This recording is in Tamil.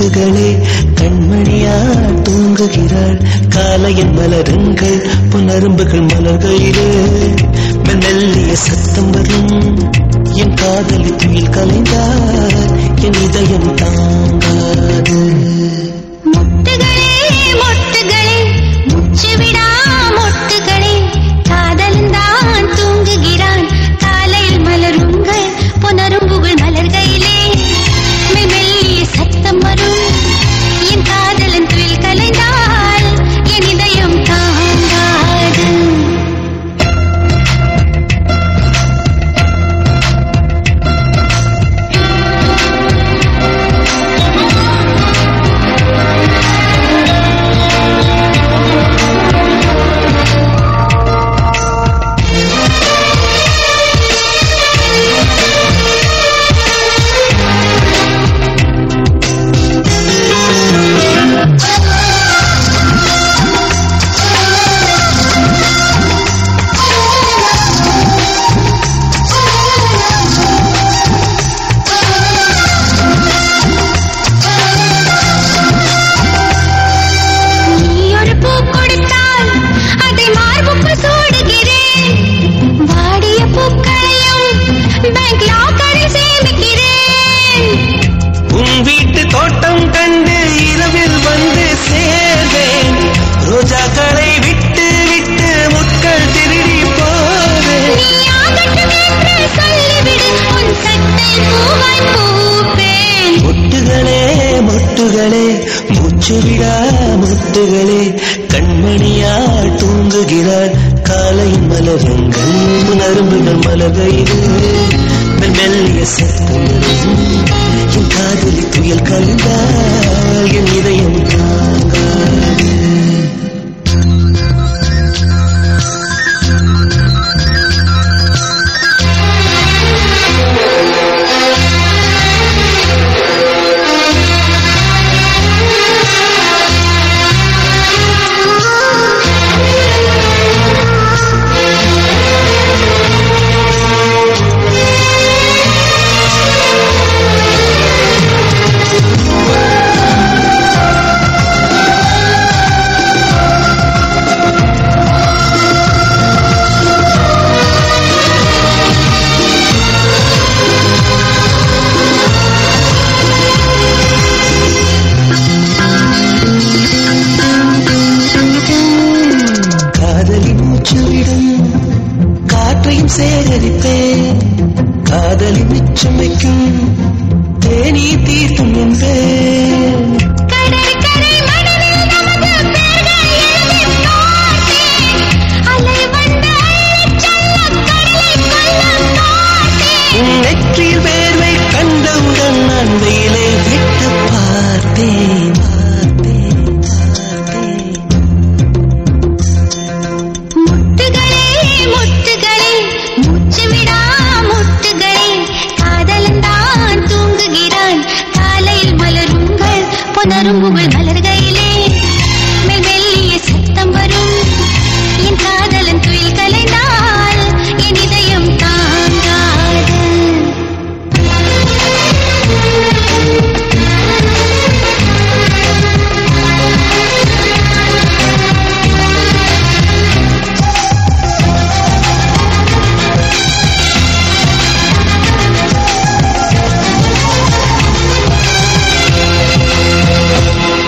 முத்துகளே கண்மணியா தூங்குகிறாள் காலையின் மலருங்கள் புனரும்புகள் மலர்கையிலே மெல்லிய சத்தம் வரும் என் காதலி துயில் கலைந்தார் என் இதயம் தாங்காது முத்துகளே முத்துகளே முச்சுவிடா முத்துகளே காதலந்தான் தூங்குகிறான் காலையில் மலருங்கள் புனரும்புகள் மலர்கையிலே மெல்லிய சத்தம் வரும் என் காதலன் துயில் கலைந்தால் என் இதயம் தாங்காது தோட்டம் கண்டு இரவில் வந்து சேர்வேன் ரோஜாக்களை விட்டு விட்டு முட்கள் திருடி போவேன் முட்டுகளே முட்டுகளே மூச்சுவிடா முட்டுகளே கண்மணியா தூங்குகிறாள் காலை மலருங்கள் புனரும்புகள் மலர்கையிலே மெல்லிய சத்தம் என் காதலி துயில் கலைந்தால் என் இதயம் தாங்காது காற்றையும் சேகரிப்பேன் காதலி மிச்சம் வைக்கும் தேனி தீர்க்கும் என்பேன் நெற்றியில் வேர்வை கண்டவுடன் நான் வெயிலை விட்டு பார்த்தேன் புனரும்புகள்